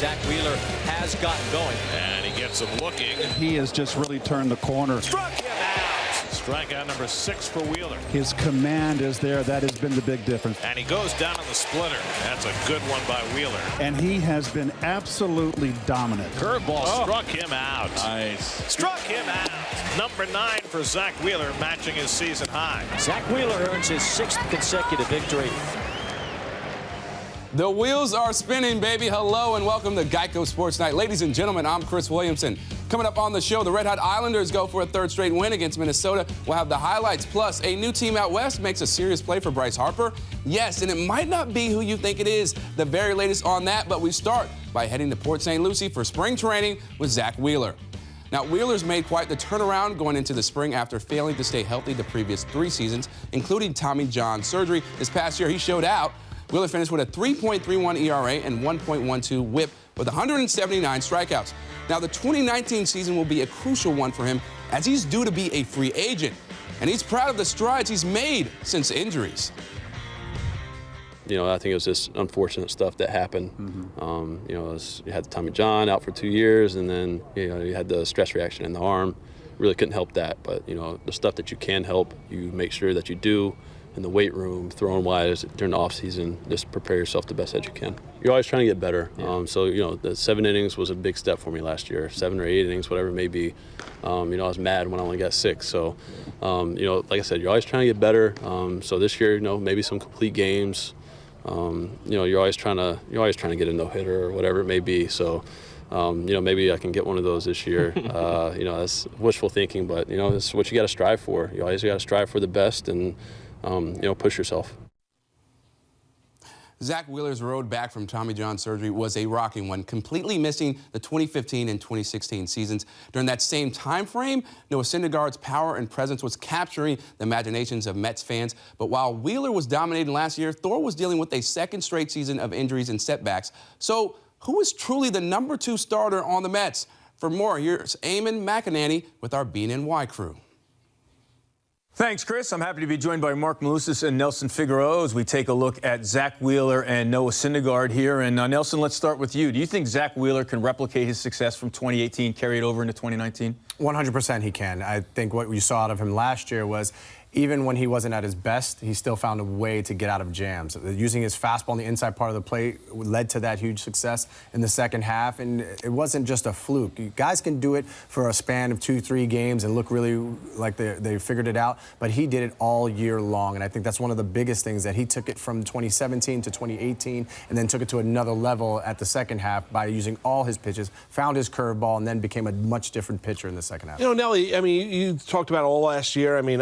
Zach Wheeler has gotten going. And he gets him looking. He has just really turned the corner. Struck him out. Strikeout number 6 for Wheeler. His command is there. That has been the big difference. And he goes down on the splitter. That's a good one by Wheeler. And he has been absolutely dominant. Curveball struck him out. Nice. Struck him out. Number 9 for Zach Wheeler, matching his season high. Zach Wheeler earns his 6th consecutive victory. The wheels are spinning, baby. Hello and welcome to Geico Sports Night. Ladies and gentlemen, I'm Chris Williamson. Coming up on the show, the Red Hot Islanders go for a 3rd straight win against Minnesota. We'll have the highlights, plus a new team out west makes a serious play for Bryce Harper. Yes, and it might not be who you think it is. The very latest on that, but we start by heading to Port St. Lucie for spring training with Zach Wheeler. Now, Wheeler's made quite the turnaround going into the spring after failing to stay healthy the previous 3 seasons, including Tommy John surgery. This past year, he showed out. Wheeler finished with a 3.31 ERA and 1.12 WHIP with 179 strikeouts. Now, the 2019 season will be a crucial one for him as he's due to be a free agent. And he's proud of the strides he's made since injuries. You know, I think it was just unfortunate stuff that happened. You know, you had Tommy John out for 2 years, and then, you know, you had the stress reaction in the arm. Really couldn't help that. But, you know, the stuff that you can help, you make sure that you do. In the weight room, throwing wise during the off season, just prepare yourself the best that you can. You're always trying to get better. Yeah. So, you know, the 7 innings was a big step for me last year. 7 or 8 innings, whatever it may be. You know, I was mad when I only got 6. So, you know, like I said, you're always trying to get better. So this year, you know, maybe some complete games. You know, you're always trying to get a no-hitter or whatever it may be. So, you know, maybe I can get one of those this year. You know, that's wishful thinking, but, you know, it's what you got to strive for. You always got to strive for the best and, you know, push yourself. Zach Wheeler's road back from Tommy John surgery was a rocking one, completely missing the 2015 and 2016 seasons. During that same time frame, Noah Syndergaard's power and presence was capturing the imaginations of Mets fans. But while Wheeler was dominating last year, Thor was dealing with a 2nd straight season of injuries and setbacks. So who is truly the number 2 starter on the Mets? For more, here's Eamon McInerney with our BNY crew. Thanks, Chris. I'm happy to be joined by Mark Malusis and Nelson Figueroa as we take a look at Zach Wheeler and Noah Syndergaard here. And Nelson, let's start with you. Do you think Zach Wheeler can replicate his success from 2018, carry it over into 2019? 100% he can. I think what we saw out of him last year was even when he wasn't at his best, he still found a way to get out of jams. Using his fastball on the inside part of the plate led to that huge success in the second half, and it wasn't just a fluke. Guys can do it for a span of 2-3 games and look really like they figured it out, but he did it all year long, and I think that's one of the biggest things, that he took it from 2017 to 2018 and then took it to another level at the second half by using all his pitches, found his curveball, and then became a much different pitcher in the second half. You know, Nelly, I mean, you talked about all last year. I mean,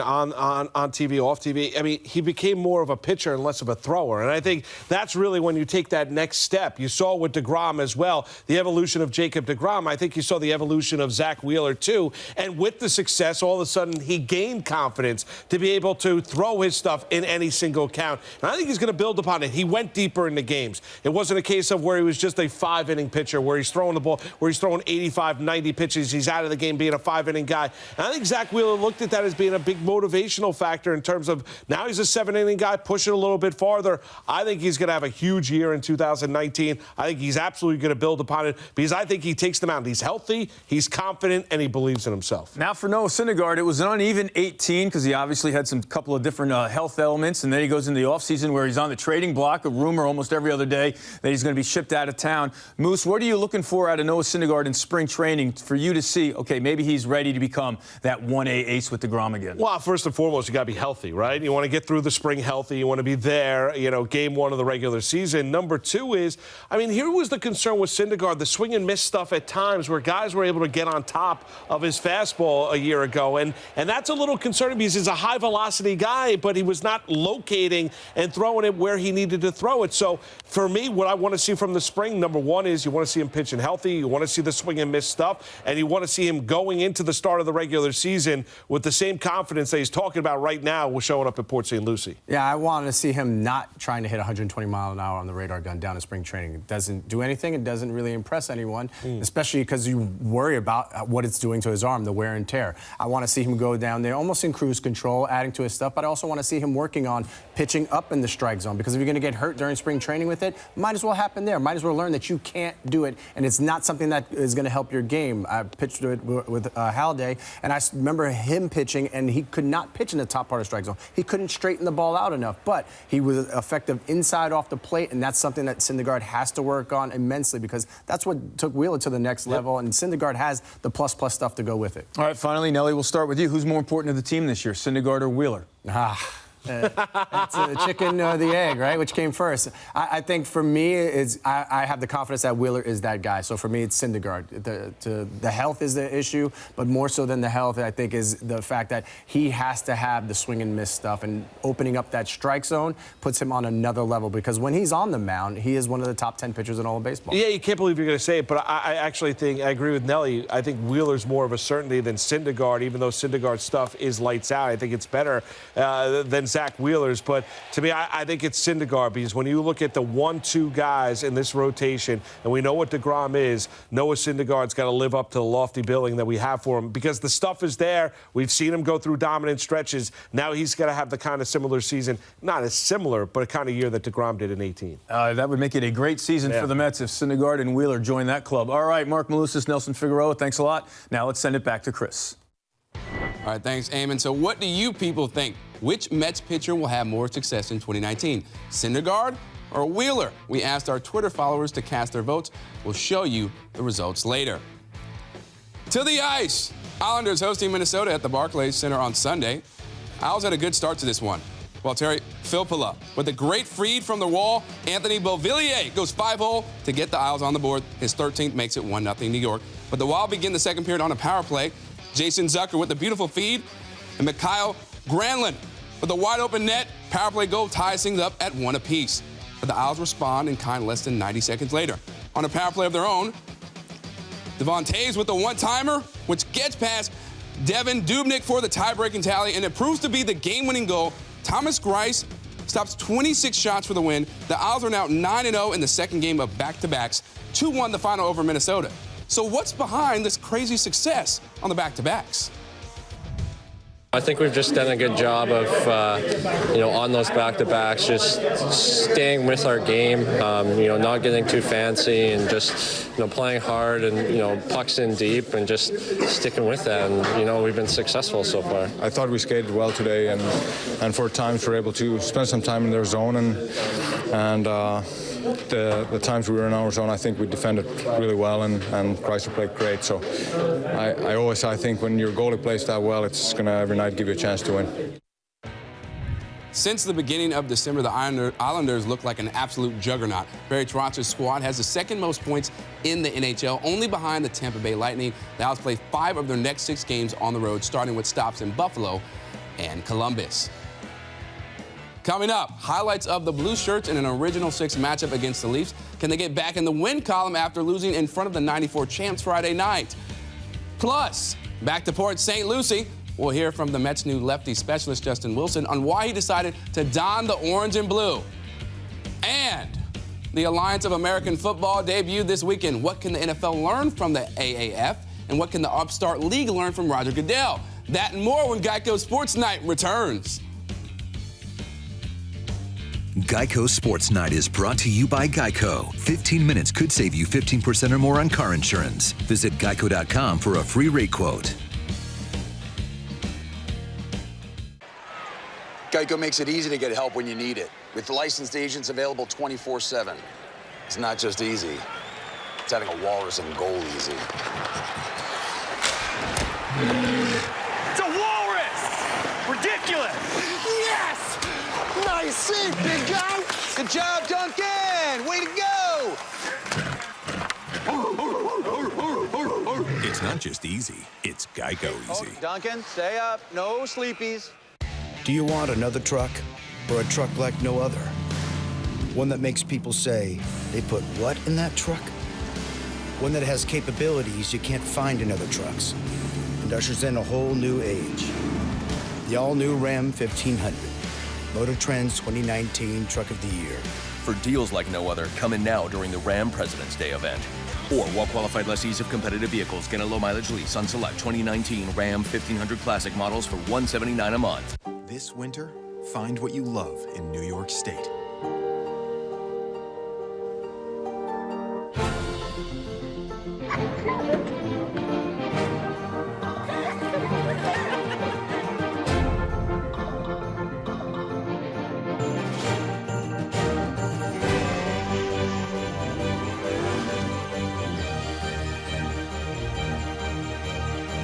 on TV, off TV. I mean, he became more of a pitcher and less of a thrower. And I think that's really when you take that next step. You saw with DeGrom as well, the evolution of Jacob DeGrom. I think you saw the evolution of Zach Wheeler, too. And with the success, all of a sudden, he gained confidence to be able to throw his stuff in any single count. And I think he's going to build upon it. He went deeper in the games. It wasn't a case of where he was just a 5-inning pitcher, where he's throwing the ball, where he's throwing 85, 90 pitches. He's out of the game being a 5-inning guy. And I think Zach Wheeler looked at that as being a big motivational factor in terms of now he's a 7-inning guy, pushing a little bit farther. I think he's going to have a huge year in 2019. I think he's absolutely going to build upon it because I think he takes them out. He's healthy, he's confident, and he believes in himself. Now for Noah Syndergaard, it was an uneven 18 because he obviously had some couple of different health elements, and then he goes into the offseason where he's on the trading block, a rumor almost every other day that he's going to be shipped out of town. Moose, what are you looking for out of Noah Syndergaard in spring training for you to see, okay, maybe he's ready to become that 1A ace with DeGrom again? Well, first and foremost, you got to be healthy, right? You want to get through the spring healthy. You want to be there, you know, game 1 of the regular season. Number 2 is, I mean, here was the concern with Syndergaard, the swing and miss stuff at times where guys were able to get on top of his fastball a year ago. And that's a little concerning because he's a high velocity guy, but he was not locating and throwing it where he needed to throw it. So for me, what I want to see from the spring, number 1 is you want to see him pitching healthy. You want to see the swing and miss stuff. And you want to see him going into the start of the regular season with the same confidence that he's talking about about right now was showing up at Port St. Lucie. Yeah, I wanted to see him not trying to hit 120 miles an hour on the radar gun down in spring training. It doesn't do anything. It doesn't really impress anyone, especially because you worry about what it's doing to his arm, the wear and tear. I want to see him go down there almost in cruise control, adding to his stuff, but I also want to see him working on pitching up in the strike zone, because if you're going to get hurt during spring training with it, might as well happen there. Might as well learn that you can't do it, and it's not something that is going to help your game. I pitched it with Halliday, and I remember him pitching, and he could not pitch in the top part of the strike zone. He couldn't straighten the ball out enough, but he was effective inside off the plate, and that's something that Syndergaard has to work on immensely, because that's what took Wheeler to the next level, and Syndergaard has the plus stuff to go with it. All right, finally, Nelly, we'll start with you. Who's more important to the team this year, Syndergaard or Wheeler? It's the chicken or the egg, right? Which came first? I think for me, I have the confidence that Wheeler is that guy. So for me, it's Syndergaard. The health is the issue, but more so than the health, I think, is the fact that he has to have the swing and miss stuff, and opening up that strike zone puts him on another level, because when he's on the mound, he is one of the top 10 pitchers in all of baseball. Yeah, you can't believe you're going to say it, but I actually think, I agree with Nelly, I think Wheeler's more of a certainty than Syndergaard, even though Syndergaard's stuff is lights out. I think it's better than Zach Wheeler's, but to me, I think it's Syndergaard, because when you look at the 1-2 guys in this rotation, and we know what DeGrom is, Noah Syndergaard's got to live up to the lofty billing that we have for him, because the stuff is there. We've seen him go through dominant stretches. Now he's got to have the kind of similar season, not as similar, but a kind of year that DeGrom did in 18. That would make it a great season for the Mets if Syndergaard and Wheeler join that club. All right, Mark Malusis, Nelson Figueroa, thanks a lot. Now let's send it back to Chris. All right, thanks, Eamon. So what do you people think? Which Mets pitcher will have more success in 2019? Syndergaard or Wheeler? We asked our Twitter followers to cast their votes. We'll show you the results later. To the ice. Islanders hosting Minnesota at the Barclays Center on Sunday. Isles had a good start to this one. Well, Terry, Filppula with a great feed from the wall. Anthony Beauvillier goes 5-hole to get the Isles on the board. His 13th makes it 1-0 New York. But the Wild begin the second period on a power play. Jason Zucker with a beautiful feed, and Mikhail Granlund with a wide-open net. Power play goal ties things up at 1 apiece. But the Isles respond in kind less than 90 seconds later. On a power play of their own, Devon Toews with a one-timer, which gets past Devin Dubnyk for the tie-breaking tally, and it proves to be the game-winning goal. Thomas Greiss stops 26 shots for the win. The Isles are now 9-0 in the second game of back-to-backs. 2-1 the final over Minnesota. So what's behind this crazy success on the back-to-backs? I think we've just done a good job of, on those back-to-backs, just staying with our game, not getting too fancy, and just, playing hard and, pucks in deep and just sticking with that. And, we've been successful so far. I thought we skated well today, and for times we're able to spend some time in their zone, and the times we were in our zone, I think we defended really well, and Chrysler played great. So I think when your goalie plays that well, it's going to every night give you a chance to win. Since the beginning of December, the Islanders look like an absolute juggernaut. Barry Trotz's squad has the second most points in the NHL, only behind the Tampa Bay Lightning. The Isles play 5 of their next 6 games on the road, starting with stops in Buffalo and Columbus. Coming up, highlights of the Blue Shirts in an Original 6 matchup against the Leafs. Can they get back in the win column after losing in front of the '94 champs Friday night? Plus, back to Port St. Lucie. We'll hear from the Mets' new lefty specialist, Justin Wilson, on why he decided to don the orange and blue. And the Alliance of American Football debuted this weekend. What can the NFL learn from the AAF? And what can the upstart league learn from Roger Goodell? That and more when Geico Sports Night returns. Geico Sports Night is brought to you by Geico. 15 minutes could save you 15% or more on car insurance. Visit geico.com for a free rate quote. Geico makes it easy to get help when you need it, with licensed agents available 24/7. It's not just easy. It's having a walrus and goal easy. It's a walrus! Ridiculous! Yes! Nice save, big guy! Good job, Duncan! Way to go! It's not just easy, it's Geico easy. Duncan, stay up. No sleepies. Do you want another truck, or a truck like no other? One that makes people say, they put what in that truck? One that has capabilities you can't find in other trucks, and ushers in a whole new age. the all-new Ram 1500. Motor Trend's 2019 Truck of the Year. For deals like no other, come in now during the Ram President's Day event. Or well-qualified lessees of competitive vehicles get a low-mileage lease on select 2019 Ram 1500 Classic models for $179 a month. This winter, find what you love in New York State.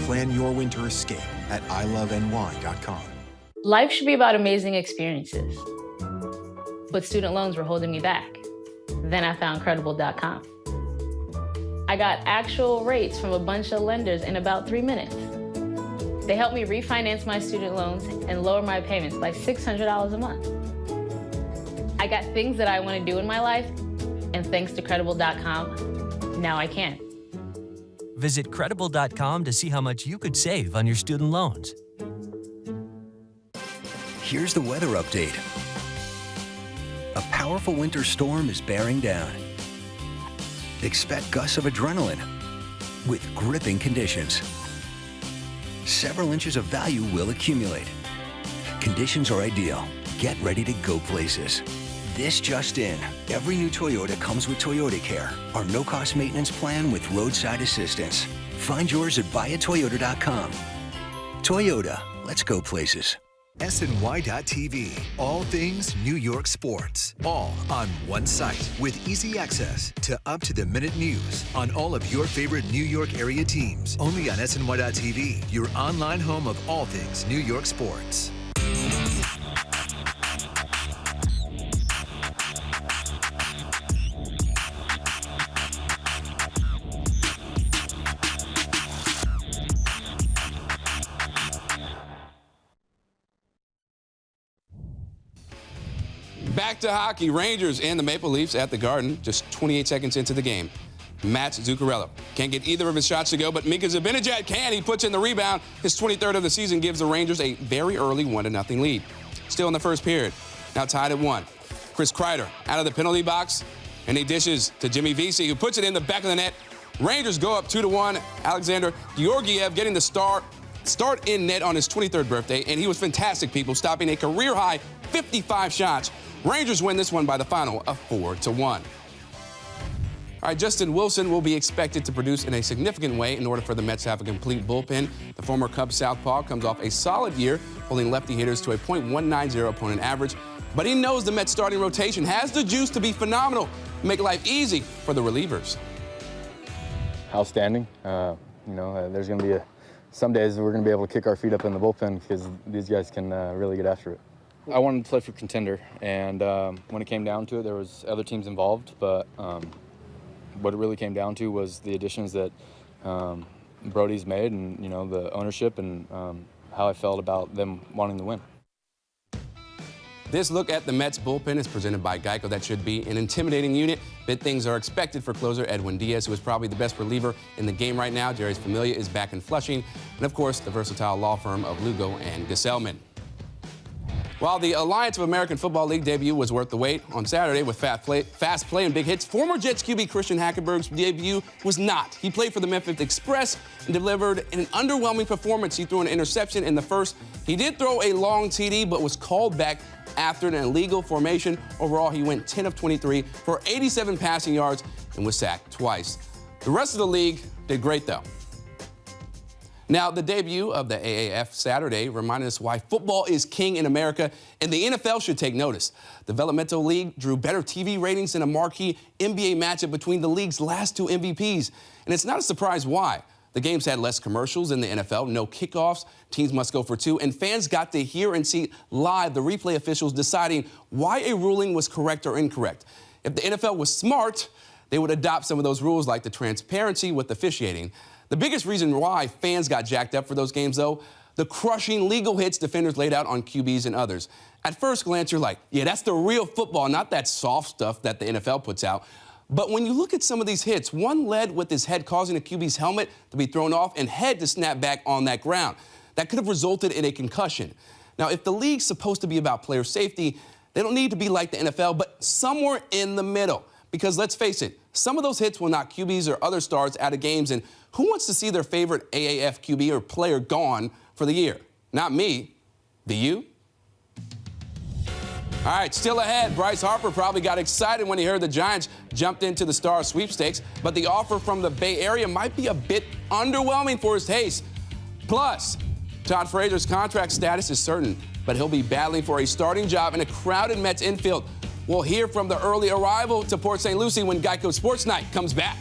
Plan your winter escape at iloveny.com. Life should be about amazing experiences, but student loans were holding me back. Then I found Credible.com. I got actual rates from a bunch of lenders in about 3 minutes. They helped me refinance my student loans and lower my payments by $600 a month. I got things that I want to do in my life, and thanks to Credible.com, now I can. Visit Credible.com to see how much you could save on your student loans. Here's the weather update. A powerful winter storm is bearing down. Expect gusts of adrenaline with gripping conditions. Several inches of value will accumulate. Conditions are ideal. Get ready to go places. This just in, every new Toyota comes with Toyota Care, our no-cost maintenance plan with roadside assistance. Find yours at buyatoyota.com. Toyota, let's go places. SNY.TV, all things New York sports, all on one site with easy access to up-to-the-minute news on all of your favorite New York area teams. Only on SNY.TV, your online home of all things New York sports. Back to hockey. Rangers and the Maple Leafs at the Garden, just 28 seconds into the game. Mats Zuccarello can't get either of his shots to go, but Mika Zibanejad can. He puts in the rebound. His 23rd of the season gives the Rangers a very early 1-0 lead. Still in the first period. Now tied at 1. Chris Kreider out of the penalty box, and he dishes to Jimmy Vesey, who puts it in the back of the net. Rangers go up 2-1. Alexander Georgiev getting the start in net on his 23rd birthday, and he was fantastic, people, stopping a career-high 55 shots. Rangers win this one by the final of 4-1. All right, Justin Wilson will be expected to produce in a significant way in order for the Mets to have a complete bullpen. The former Cubs southpaw comes off a solid year, holding lefty hitters to a .190 opponent average. But he knows the Mets starting rotation has the juice to be phenomenal, make life easy for the relievers. Outstanding. There's going to be some days we're going to be able to kick our feet up in the bullpen because these guys can really get after it. I wanted to play for contender, and when it came down to it, there was other teams involved, but what it really came down to was the additions that Brody's made and, the ownership and how I felt about them wanting to win. This look at the Mets bullpen is presented by Geico. That should be an intimidating unit. Big things are expected for closer Edwin Diaz, who is probably the best reliever in the game right now. Jerry's Familia is back in Flushing. And, of course, the versatile law firm of Lugo and Gesellman. While the Alliance of American Football League debut was worth the wait on Saturday with fast play and big hits, former Jets QB Christian Hackenberg's debut was not. He played for the Memphis Express and delivered an underwhelming performance. He threw an interception in the first. He did throw a long TD, but was called back after an illegal formation. Overall, he went 10 of 23 for 87 passing yards and was sacked twice. The rest of the league did great, though. Now, the debut of the AAF Saturday reminded us why football is king in America, and the NFL should take notice. The Developmental League drew better TV ratings than a marquee NBA matchup between the league's last two MVPs. And it's not a surprise why. The games had less commercials than the NFL, no kickoffs, teams must go for two, and fans got to hear and see live the replay officials deciding why a ruling was correct or incorrect. If the NFL was smart, they would adopt some of those rules like the transparency with officiating. The biggest reason why fans got jacked up for those games, though, the crushing legal hits defenders laid out on QBs and others. At first glance, you're like, yeah, that's the real football, not that soft stuff that the NFL puts out. But when you look at some of these hits, one led with his head causing a QB's helmet to be thrown off and head to snap back on that ground. that could have resulted in a concussion. Now, if the league's supposed to be about player safety, they don't need to be like the NFL, but somewhere in the middle. Because let's face it, some of those hits will knock QBs or other stars out of games, and who wants to see their favorite AAF QB or player gone for the year? Not me. Do you? All right, still ahead. Bryce Harper probably got excited when he heard the Giants jumped into the Star sweepstakes, but the offer from the Bay Area might be a bit underwhelming for his taste. Plus, Todd Frazier's contract status is certain, but he'll be battling for a starting job in a crowded Mets infield. We'll hear from the early arrival to Port St. Lucie when Geico Sports Night comes back.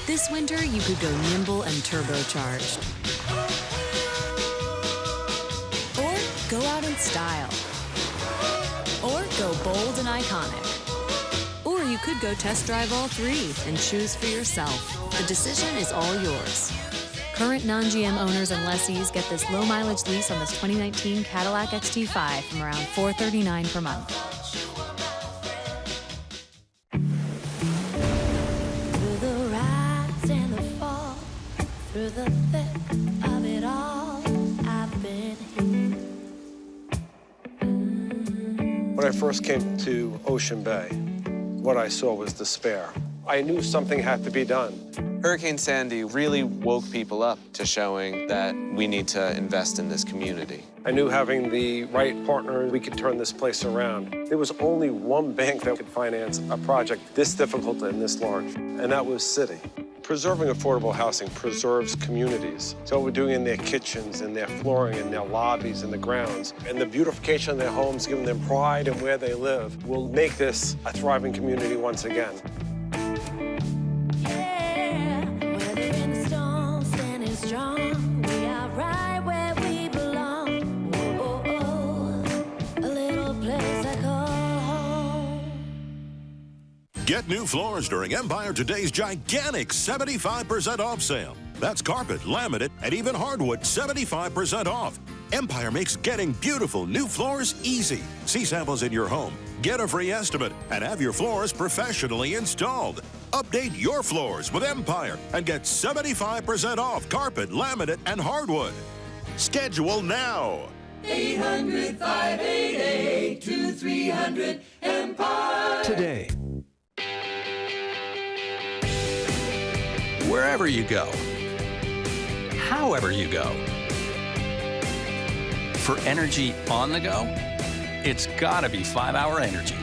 This winter, you could go nimble and turbocharged. Or go out in style. Or go bold and iconic. Or you could go test drive all three and choose for yourself. The decision is all yours. Current non-GM owners and lessees get this low-mileage lease on this 2019 Cadillac XT5 from around $439 per month. Through the rise and the fall, through the thick of it all, I've been here. When I first came to Ocean Bay, what I saw was despair. I knew something had to be done. Hurricane Sandy really woke people up to showing that we need to invest in this community. I knew having the right partner, we could turn this place around. There was only one bank that could finance a project this difficult and this large, and that was Citi. Preserving affordable housing preserves communities. So what we're doing in their kitchens, in their flooring, in their lobbies, in the grounds, and the beautification of their homes, giving them pride in where they live, will make this a thriving community once again. Get new floors during Empire Today's gigantic 75% off sale. That's carpet, laminate, and even hardwood 75% off. Empire makes getting beautiful new floors easy. See samples in your home, get a free estimate, and have your floors professionally installed. Update your floors with Empire and get 75% off carpet, laminate, and hardwood. Schedule now. 800-588-2300 Empire. Today. Wherever you go, however you go. For energy on the go, it's gotta be 5-Hour Energy.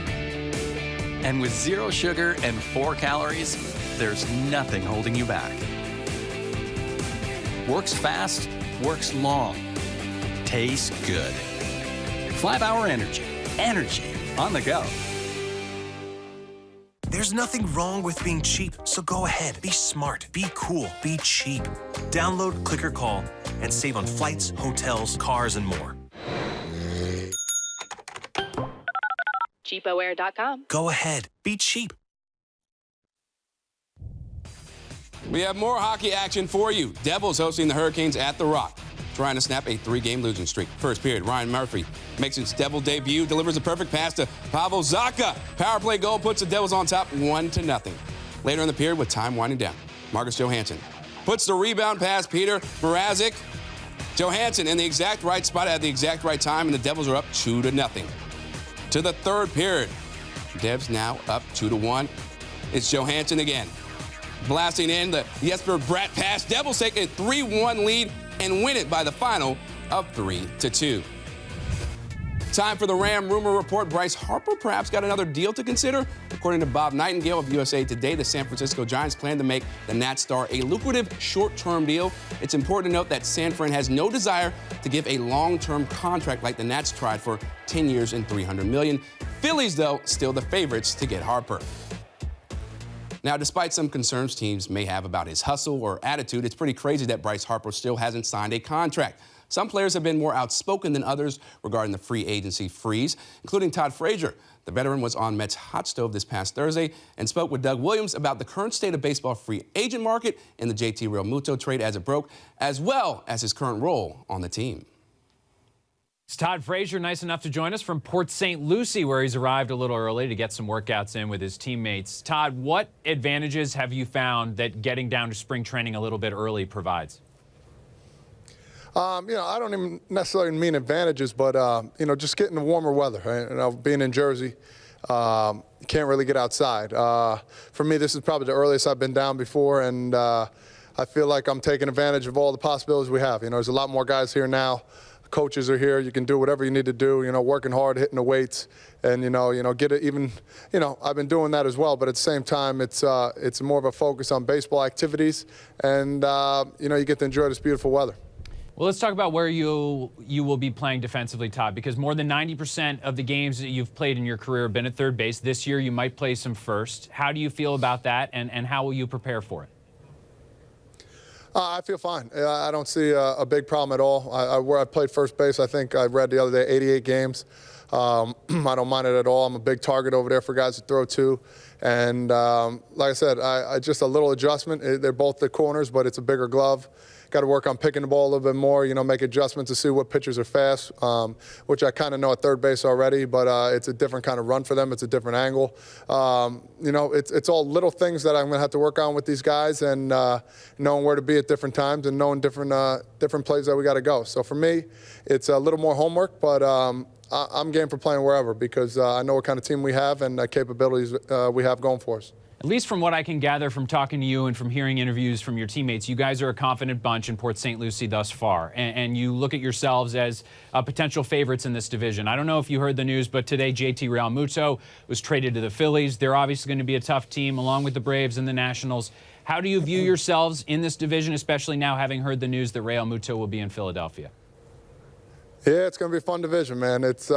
And with 0 sugar and 4 calories, there's nothing holding you back. Works fast, works long, tastes good. 5-Hour Energy. Energy on the go. There's nothing wrong with being cheap, so go ahead. Be smart, be cool, be cheap. Download Click or Call and save on flights, hotels, cars, and more. Cheapoair.com. Go ahead, be cheap. We have more hockey action for you. Devils hosting the Hurricanes at The Rock, trying to snap a 3-game losing streak. First period, Ryan Murphy makes his Devil debut, delivers a perfect pass to Pavel Zacha. Power play goal puts the Devils on top 1-0. Later in the period, with time winding down, Marcus Johansson puts the rebound past Peter Mrazek. Johansson in the exact right spot at the exact right time, and the Devils are up 2-0. To the third period, Devs now up 2-1. It's Johansson again, blasting in the Jesper Bratt pass. Devils take a 3-1 lead and win it by the final of 3-2. Time for the Ram rumor report. Bryce Harper perhaps got another deal to consider. According to Bob Nightingale of USA Today, the San Francisco Giants plan to make the Nats star a lucrative short-term deal. It's important to note that San Fran has no desire to give a long-term contract like the Nats tried for 10 years and $300 million. Phillies, though, still the favorites to get Harper. Now, despite some concerns teams may have about his hustle or attitude, it's pretty crazy that Bryce Harper still hasn't signed a contract. Some players have been more outspoken than others regarding the free agency freeze, including Todd Frazier. The veteran was on Mets Hot Stove this past Thursday and spoke with Doug Williams about the current state of baseball free agent market and the JT Realmuto trade as it broke, as well as his current role on the team. It's Todd Frazier, nice enough to join us from Port St. Lucie, where he's arrived a little early to get some workouts in with his teammates. Todd, what advantages have you found that getting down to spring training a little bit early provides? I don't even necessarily mean advantages, but, just getting the warmer weather. Right? Being in Jersey, can't really get outside. For me, this is probably the earliest I've been down before, and I feel like I'm taking advantage of all the possibilities we have. There's a lot more guys here now. Coaches are here. You can do whatever you need to do, working hard, hitting the weights, and, get it even, I've been doing that as well, but at the same time, it's more of a focus on baseball activities, and, you get to enjoy this beautiful weather. Well, let's talk about where you will be playing defensively, Todd, because more than 90% of the games that you've played in your career have been at third base. This year, you might play some first. How do you feel about that, and how will you prepare for it? I feel fine. I don't see a big problem at all. Where I played first base, I think I read the other day, 88 games. I don't mind it at all. I'm a big target over there for guys to throw to. And like I said, I just a little adjustment. They're both the corners, but it's a bigger glove. Got to work on picking the ball a little bit more, make adjustments to see what pitchers are fast, which I kind of know at third base already, but it's a different kind of run for them. It's a different angle. It's all little things that I'm going to have to work on with these guys, and knowing where to be at different times and knowing different plays that we got to go. So for me, it's a little more homework, but I'm game for playing wherever because I know what kind of team we have and the capabilities we have going for us. At least from what I can gather from talking to you and from hearing interviews from your teammates, you guys are a confident bunch in Port St. Lucie thus far, and you look at yourselves as potential favorites in this division. I don't know if you heard the news, but today JT Realmuto was traded to the Phillies. They're obviously going to be a tough team, along with the Braves and the Nationals. How do you view yourselves in this division, especially now having heard the news that Realmuto will be in Philadelphia? Yeah, it's going to be a fun division, man. It's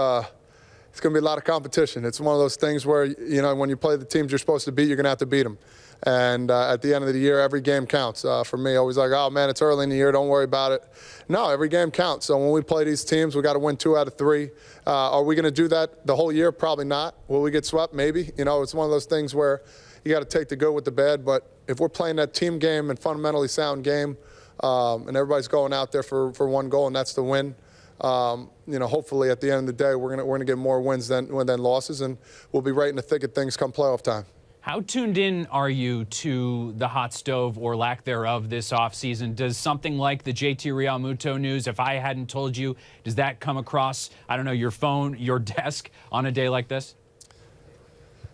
going to be a lot of competition. It's one of those things where, when you play the teams you're supposed to beat, you're going to have to beat them. And at the end of the year, every game counts. For me, always like, oh, man, it's early in the year. Don't worry about it. No, every game counts. So when we play these teams, we got to win 2 out of 3. Are we going to do that the whole year? Probably not. Will we get swept? Maybe. It's one of those things where you got to take the good with the bad. But if we're playing that team game and fundamentally sound game, and everybody's going out there for one goal, and that's the win, hopefully at the end of the day, we're gonna get more wins than losses, and we'll be right in the thick of things come playoff time. How tuned in are you to the hot stove or lack thereof this offseason? Does something like the JT Realmuto news, if I hadn't told you, does that come across, I don't know, your phone, your desk on a day like this?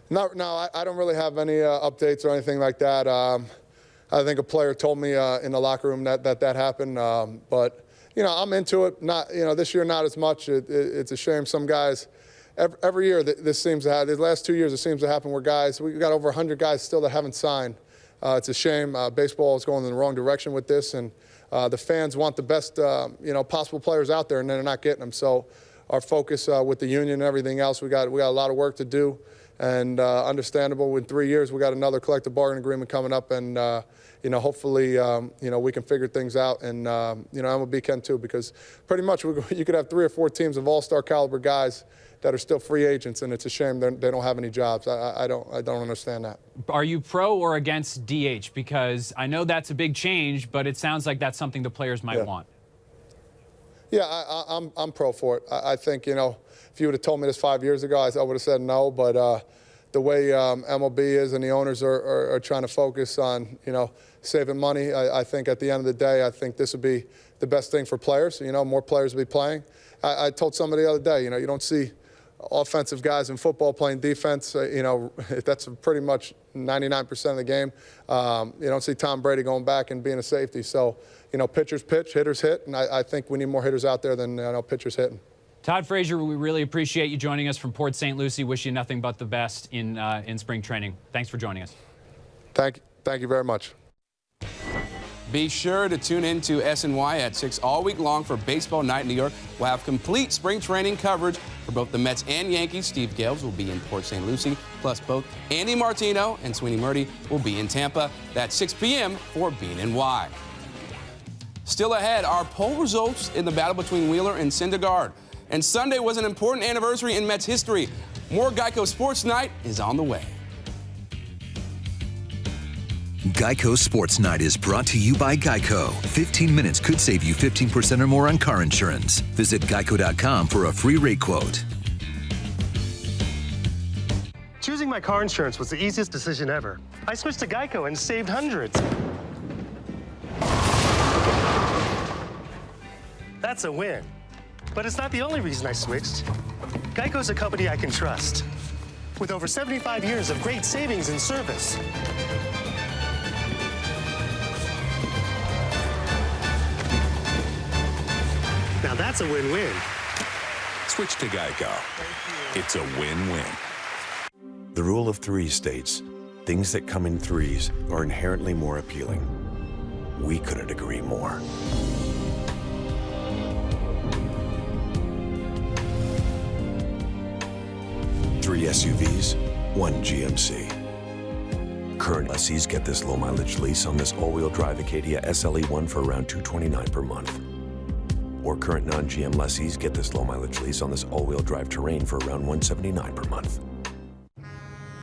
No, I don't really have any updates or anything like that. I think a player told me in the locker room that happened, but I'm into it. Not, this year not as much. It's a shame. Some guys, every year this seems to happen. The last 2 years it seems to happen where we've got over 100 guys still that haven't signed. It's a shame. Baseball is going in the wrong direction with this, and the fans want the best, possible players out there, and they're not getting them. So our focus with the union and everything else, we got a lot of work to do, and understandable. In 3 years, we got another collective bargaining agreement coming up, and hopefully, we can figure things out, and MLB can too, because pretty much you could have 3 or 4 teams of all-star caliber guys that are still free agents, and it's a shame they don't have any jobs. I don't understand that. Are you pro or against DH? Because I know that's a big change, but it sounds like that's something the players might want. Yeah, I'm pro for it. I think, if you would have told me this 5 years ago, I would have said no, but the way MLB is and the owners are trying to focus on, saving money, I think at the end of the day, I think this would be the best thing for players. More players will be playing. I told somebody the other day, you don't see offensive guys in football playing defense. That's pretty much 99% of the game. You don't see Tom Brady going back and being a safety. So, pitchers pitch, hitters hit, and I think we need more hitters out there than pitchers hitting. Todd Frazier, we really appreciate you joining us from Port St. Lucie. Wish you nothing but the best in spring training. Thanks for joining us. Thank you very much. Be sure to tune in to SNY at 6 all week long for Baseball Night in New York. We'll have complete spring training coverage for both the Mets and Yankees. Steve Gales will be in Port St. Lucie, plus both Andy Martino and Sweeney Murdy will be in Tampa. That's 6 p.m. for BNY. Still ahead, our poll results in the battle between Wheeler and Syndergaard. And Sunday was an important anniversary in Mets history. More Geico Sports Night is on the way. Geico Sports Night is brought to you by Geico. 15 minutes could save you 15% or more on car insurance. Visit geico.com for a free rate quote. Choosing my car insurance was the easiest decision ever. I switched to Geico and saved hundreds. That's a win. But it's not the only reason I switched. Geico's a company I can trust, with over 75 years of great savings and service. Now that's a win-win. Switch to Geico. It's a win-win. The rule of three states, things that come in threes are inherently more appealing. We couldn't agree more. Three SUVs, one GMC. Current lessees get this low-mileage lease on this all-wheel drive Acadia SLE1 for around $229 per month. Or current non-GM lessees get this low-mileage lease on this all-wheel drive Terrain for around $179 per month.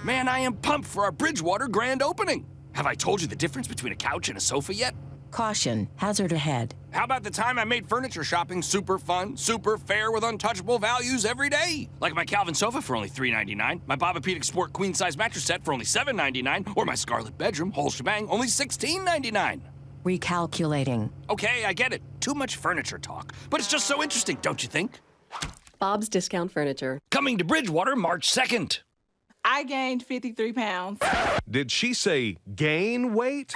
Man, I am pumped for our Bridgewater grand opening. Have I told you the difference between a couch and a sofa yet? Caution, hazard ahead. How about the time I made furniture shopping super fun, super fair with untouchable values every day? Like my Calvin sofa for only $3.99, my Bobapedic Sport queen-size mattress set for only $7.99, or my Scarlet bedroom, whole shebang, only $16.99. Recalculating. Okay, I get it. Too much furniture talk. But it's just so interesting, don't you think? Bob's Discount Furniture. Coming to Bridgewater March 2nd. I gained 53 pounds. Did she say gain weight?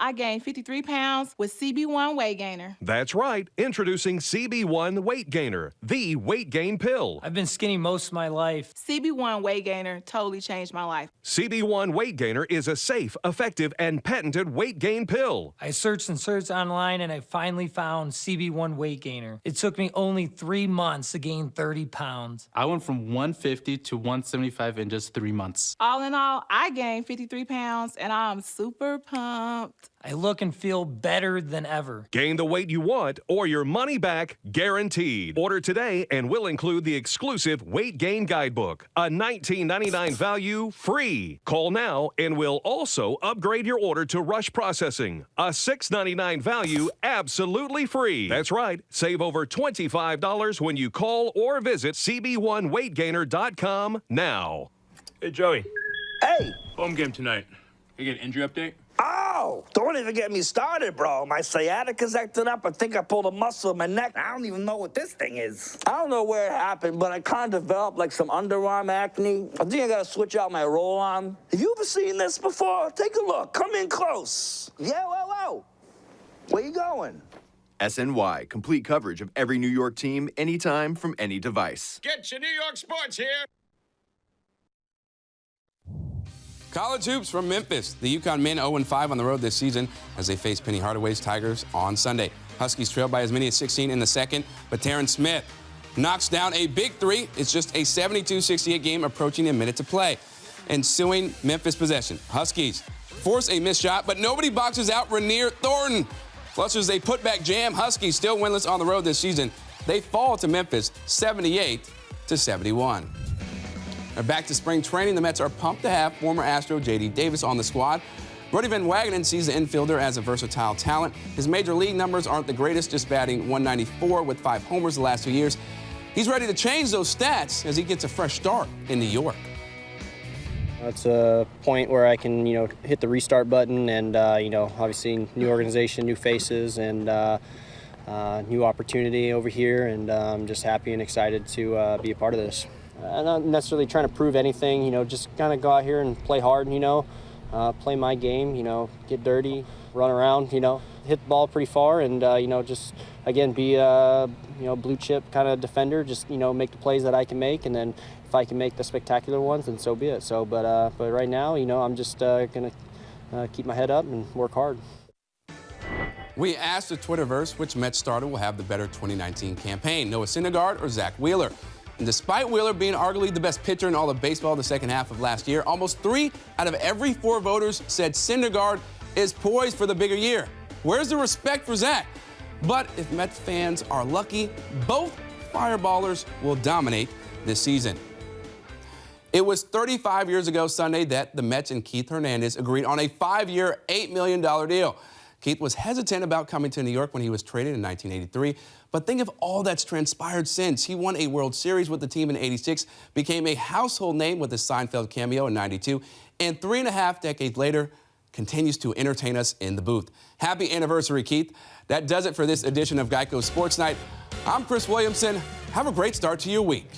I gained 53 pounds with CB1 Weight Gainer. That's right. Introducing CB1 Weight Gainer, the weight gain pill. I've been skinny most of my life. CB1 Weight Gainer totally changed my life. CB1 Weight Gainer is a safe, effective, and patented weight gain pill. I searched and searched online, and I finally found CB1 Weight Gainer. It took me only 3 months to gain 30 pounds. I went from 150 to 175 in just 3 months. All in all, I gained 53 pounds, and I'm super pumped. I look and feel better than ever. Gain the weight you want or your money back guaranteed. Order today and we'll include the exclusive Weight Gain Guidebook, a $19.99 value free. Call now and we'll also upgrade your order to rush processing, a $6.99 value absolutely free. That's right. Save over $25 when you call or visit cb1weightgainer.com now. Hey, Joey. Hey! Home game tonight. You get an injury update? Oh, don't even get me started, bro. My sciatica's acting up. I think I pulled a muscle in my neck. I don't even know what this thing is. I don't know where it happened, but I kind of developed like some underarm acne. I think I gotta switch out my roll-on. Have you ever seen this before? Take a look. Come in close. Yeah, whoa. Where you going? SNY, complete coverage of every New York team, anytime, from any device. Get your New York sports here. College hoops from Memphis. The UConn men 0-5 on the road this season as they face Penny Hardaway's Tigers on Sunday. Huskies trailed by as many as 16 in the second, but Terrence Smith knocks down a big three. It's just a 72-68 game approaching a minute to play. Ensuing Memphis possession. Huskies force a missed shot, but nobody boxes out Rainier Thornton. Flushers a putback jam. Huskies still winless on the road this season. They fall to Memphis 78-71. Back to spring training, the Mets are pumped to have former Astro J.D. Davis on the squad. Brody Van Wagenen sees the infielder as a versatile talent. His major league numbers aren't the greatest, just batting .194 with 5 homers the last 2 years. He's ready to change those stats as he gets a fresh start in New York. It's a point where I can, hit the restart button and, obviously new organization, new faces, and new opportunity over here. And I'm just happy and excited to be a part of this. I'm not necessarily trying to prove anything, just kind of go out here and play hard, play my game, get dirty, run around, hit the ball pretty far and, just, again, be a, blue chip kind of defender, just, make the plays that I can make. And then if I can make the spectacular ones, then so be it. So, but right now, I'm just going to keep my head up and work hard. We asked the Twitterverse which Mets starter will have the better 2019 campaign, Noah Syndergaard or Zach Wheeler. And despite Wheeler being arguably the best pitcher in all of baseball the second half of last year, almost 3 out of every 4 voters said Syndergaard is poised for the bigger year. Where's the respect for Zach? But if Mets fans are lucky, both fireballers will dominate this season. It was 35 years ago Sunday that the Mets and Keith Hernandez agreed on a 5-year, $8 million deal. Keith was hesitant about coming to New York when he was traded in 1983, but think of all that's transpired since. He won a World Series with the team in '86, became a household name with his Seinfeld cameo in '92, and 3.5 decades later, continues to entertain us in the booth. Happy anniversary, Keith. That does it for this edition of Geico Sports Night. I'm Chris Williamson. Have a great start to your week.